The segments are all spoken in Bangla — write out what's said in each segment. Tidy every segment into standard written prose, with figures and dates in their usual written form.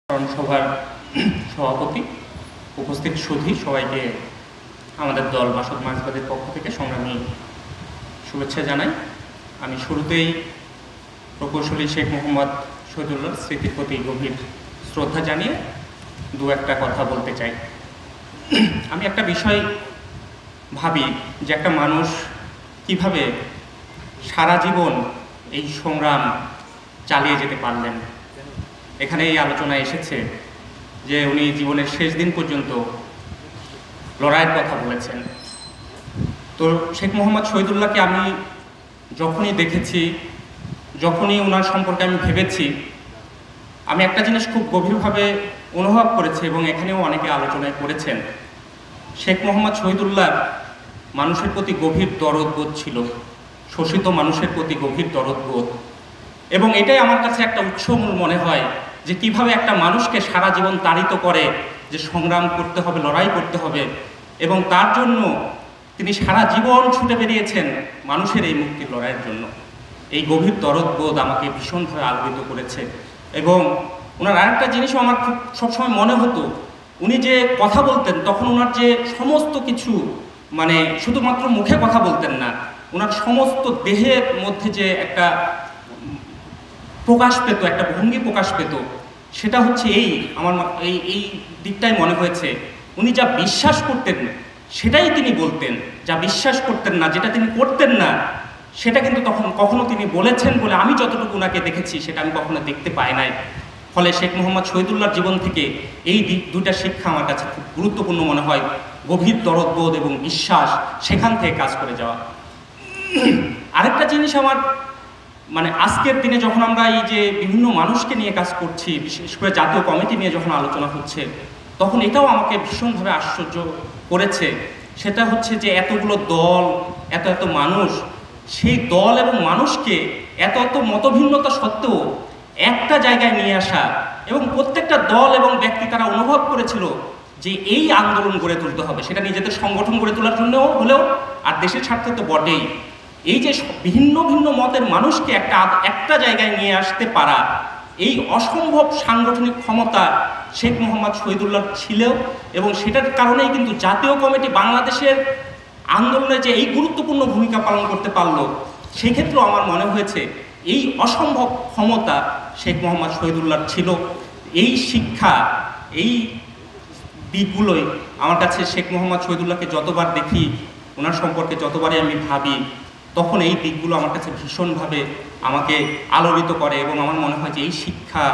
সভার সভাপতি, উপস্থিত সুধী সবাইকে আমাদের দল বাসদ মার্ক্সবাদীর পক্ষ থেকে সংগ্রামী শুভেচ্ছা জানাই। আমি শুরুতেই প্রকৌশলী শেখ মোহাম্মদ শহীদুল্লাহর স্মৃতির প্রতি গভীর শ্রদ্ধা জানিয়ে দু একটা কথা বলতে চাই। আমি একটা বিষয় ভাবি যে একটা মানুষ কিভাবে সারা জীবন এই সংগ্রাম চালিয়ে যেতে পারলেন। এখানে এই আলোচনায় এসেছে যে উনি জীবনের শেষ দিন পর্যন্ত লড়াইয়ের কথা বলেছেন। তো শেখ মোহাম্মদ শহীদুল্লাহকে আমি যখনই দেখেছি, যখনই ওনার সম্পর্কে আমি ভেবেছি, আমি একটা জিনিস খুব গভীরভাবে অনুভব করেছি এবং এখানেও অনেকে আলোচনায় করেছেন। শেখ মোহাম্মদ শহীদুল্লাহর মানুষের প্রতি গভীর দরদবোধ ছিল, শোষিত মানুষের প্রতি গভীর দরদবোধ, এবং এটাই আমার কাছে একটা উৎসমূল মনে হয় যে কিভাবে একটা মানুষকে সারা জীবন তাড়িত করে যে সংগ্রাম করতে হবে, লড়াই করতে হবে, এবং তার জন্য তিনি সারা জীবন ছুটে বেরিয়েছেন মানুষের এই মুক্তির লড়াইয়ের জন্য। এই গভীর দরদবোধ আমাকে ভীষণভাবে আলোড়িত করেছে। এবং ওনার আরেকটা জিনিসও আমার খুব সবসময় মনে হতো, উনি যে কথা বলতেন তখন ওনার যে সমস্ত কিছু, মানে শুধুমাত্র মুখে কথা বলতেন না, ওনার সমস্ত দেহের মধ্যে যে একটা প্রকাশ পেত, একটা ভঙ্গি প্রকাশ পেত, সেটা হচ্ছে আমার এই দিকটাই মনে হয়েছে উনি যা বিশ্বাস করতেন সেটাই তিনি বলতেন, যা বিশ্বাস করতেন না, যেটা তিনি করতেন না, সেটা কিন্তু কখনো তিনি বলেছেন বলে আমি যতটুকু ওনাকে দেখেছি সেটা আমি কখনো দেখতে পাই নাই। ফলে শেখ মোহাম্মদ শহীদুল্লাহর জীবন থেকে এই দুইটা শিক্ষা আমার কাছে খুব গুরুত্বপূর্ণ মনে হয়, গভীর দরদবোধ এবং বিশ্বাস, সেখান থেকে কাজ করে যাওয়া। আরেকটা জিনিস আমার আজকের দিনে যখন আমরা এই যে বিভিন্ন মানুষকে নিয়ে কাজ করছি, বিশেষ করে জাতীয় কমিটি নিয়ে যখন আলোচনা হচ্ছে, তখন এটাও আমাকে ভীষণভাবে আশ্চর্য করেছে। সেটা হচ্ছে যে এতগুলো দল, এত মানুষ, সেই দল এবং মানুষকে এত মতভিন্নতা সত্ত্বেও একটা জায়গায় নিয়ে আসা, এবং প্রত্যেকটা দল এবং ব্যক্তি তারা অনুভব করেছিল যে এই আন্দোলন গড়ে তুলতে হবে, সেটা নিজেদের সংগঠন গড়ে তোলার জন্য হলেও আর দেশের স্বার্থে তো বটেই। এই যে ভিন্ন ভিন্ন মতের মানুষকে একটা জায়গায় নিয়ে আসতে পারা, এই অসম্ভব সাংগঠনিক ক্ষমতা শেখ মোহাম্মদ শহীদুল্লাহ ছিল, এবং সেটার কারণেই কিন্তু জাতীয় কমিটি বাংলাদেশের আন্দোলনে যে এই গুরুত্বপূর্ণ ভূমিকা পালন করতে পারলো, সেক্ষেত্রেও আমার মনে হয়েছে এই অসম্ভব ক্ষমতা শেখ মোহাম্মদ শহীদুল্লাহ ছিল। এই শিক্ষা, এই দিকগুলোই আমার কাছে শেখ মোহাম্মদ শহীদুল্লাহকে যতবার দেখি, ওনার সম্পর্কে যতবারই আমি ভাবি, তখন এই দিকগুলো আমার কাছে ভীষণভাবে আমাকে আলোড়িত করে, এবং আমার মনে হয় যে এই শিক্ষা,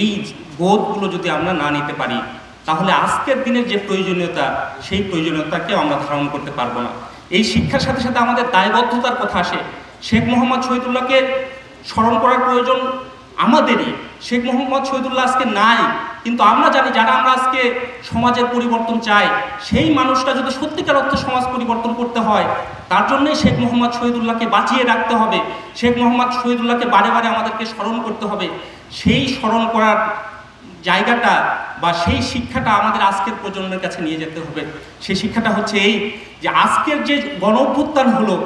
এই বোধগুলো যদি আমরা না নিতে পারি, তাহলে আজকের দিনের যে প্রয়োজনীয়তা, সেই প্রয়োজনীয়তাকেও আমরা ধারণ করতে পারবো না। এই শিক্ষার সাথে সাথে আমাদের দায়বদ্ধতার কথা আসে। শেখ মোহাম্মদ শহীদুল্লাহকে স্মরণ করার প্রয়োজন আমাদেরই। শেখ মোহাম্মদ শহীদুল্লাহ আজকে নাই, কিন্তু আমরা জানি যারা আমরা আজকে সমাজের পরিবর্তন চাই, সেই মানুষটা যদি সত্যিকার অর্থে সমাজ পরিবর্তন করতে হয়, তার জন্যই শেখ মোহাম্মদ শহীদুল্লাহকে বাঁচিয়ে রাখতে হবে। শেখ মোহাম্মদ শহীদুল্লাহকে বারে বারে আমাদেরকে স্মরণ করতে হবে। সেই স্মরণ করার জায়গাটা বা সেই শিক্ষাটা আমাদের আজকের প্রজন্মের কাছে নিয়ে যেতে হবে। সেই শিক্ষাটা হচ্ছে এই যে আজকের যে গণ অভ্যুত্থান হলো,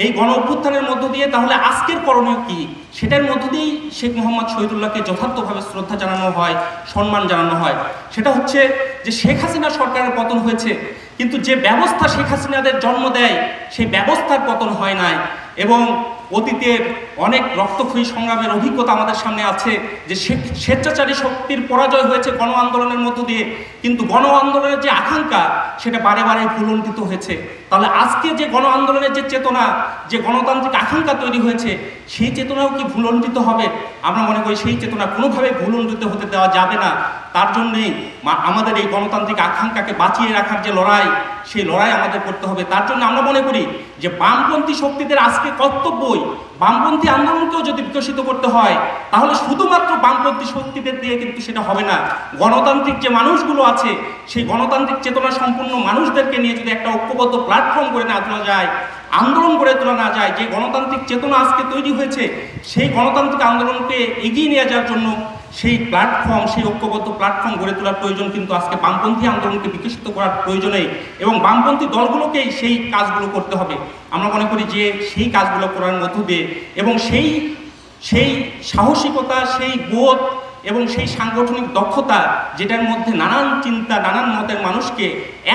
এই গণ অভ্যুত্থানের মধ্য দিয়ে তাহলে আজকের করণীয় কি, সেটার মধ্য দিয়েই শেখ মোহাম্মদ শহীদুল্লাহকে যথার্থভাবে শ্রদ্ধা জানানো হয়, সম্মান জানানো হয়। সেটা হচ্ছে যে শেখ হাসিনা সরকারের পতন হয়েছে, কিন্তু যে ব্যবস্থা শেখ হাসিনাদের জন্ম দেয়, সেই ব্যবস্থার পতন হয় নাই। এবং অতীতের অনেক রক্তক্ষয়ী সংগ্রামের অভিজ্ঞতা আমাদের সামনে আছে যে স্বেচ্ছাচারী শক্তির পরাজয় হয়েছে গণ আন্দোলনের মধ্য দিয়ে, কিন্তু গণ আন্দোলনের যে আকাঙ্ক্ষা, সেটা বারে বারে ভুলণ্ঠিত হয়েছে। তাহলে আজকে যে গণ আন্দোলনের যে চেতনা, যে গণতান্ত্রিক আকাঙ্ক্ষা তৈরি হয়েছে, সেই চেতনাও কি ভুলণ্ঠিত হবে? আমরা মনে করি সেই চেতনা কোনোভাবে ভুলণ্ঠিত হতে দেওয়া যাবে না। তার জন্যেই আমাদের এই গণতান্ত্রিক আকাঙ্ক্ষাকে বাঁচিয়ে রাখার যে লড়াই, সেই লড়াই আমাদের করতে হবে। তার জন্য আমরা মনে করি যে বামপন্থী শক্তিদের আজকে কর্তব্যই, বামপন্থী আন্দোলনকেও যদি বিকশিত করতে হয়, তাহলে শুধুমাত্র বামপন্থী শক্তিদের দিয়ে কিন্তু সেটা হবে না। গণতান্ত্রিক যে মানুষগুলো আছে, সেই গণতান্ত্রিক চেতনা সম্পন্ন মানুষদেরকে নিয়ে যদি একটা ঐক্যবদ্ধ প্ল্যাটফর্ম করে না তোলা যায়, আন্দোলন গড়ে তোলা না যায়, যে গণতান্ত্রিক চেতনা আজকে তৈরি হয়েছে, সেই গণতান্ত্রিক আন্দোলনকে এগিয়ে নিয়ে যাওয়ার জন্য সেই প্ল্যাটফর্ম, সেই ঐক্যবদ্ধ প্ল্যাটফর্ম গড়ে তোলার প্রয়োজন কিন্তু আজকে বামপন্থী আন্দোলনকে বিকশিত করার প্রয়োজনেই, এবং বামপন্থী দলগুলোকেই সেই কাজগুলো করতে হবে। আমরা মনে করি যে সেই কাজগুলো করার মধ্য দিয়ে এবং সেই সাহসিকতা, সেই বোধ এবং সেই সাংগঠনিক দক্ষতা যেটার মধ্যে নানান চিন্তা নানান মতের মানুষকে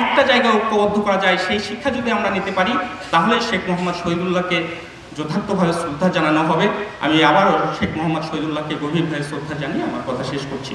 একটা জায়গায় ঐক্যবদ্ধ করা যায়, সেই শিক্ষা যদি আমরা নিতে পারি তাহলে শেখ মোহাম্মদ শহীদুল্লাহকে যথার্থভাবে শ্রদ্ধা জানানো হবে। আমি আবারও শেখ মোহাম্মদ শহীদুল্লাহকে গভীরভাবে শ্রদ্ধা জানিয়ে আমার কথা শেষ করছি।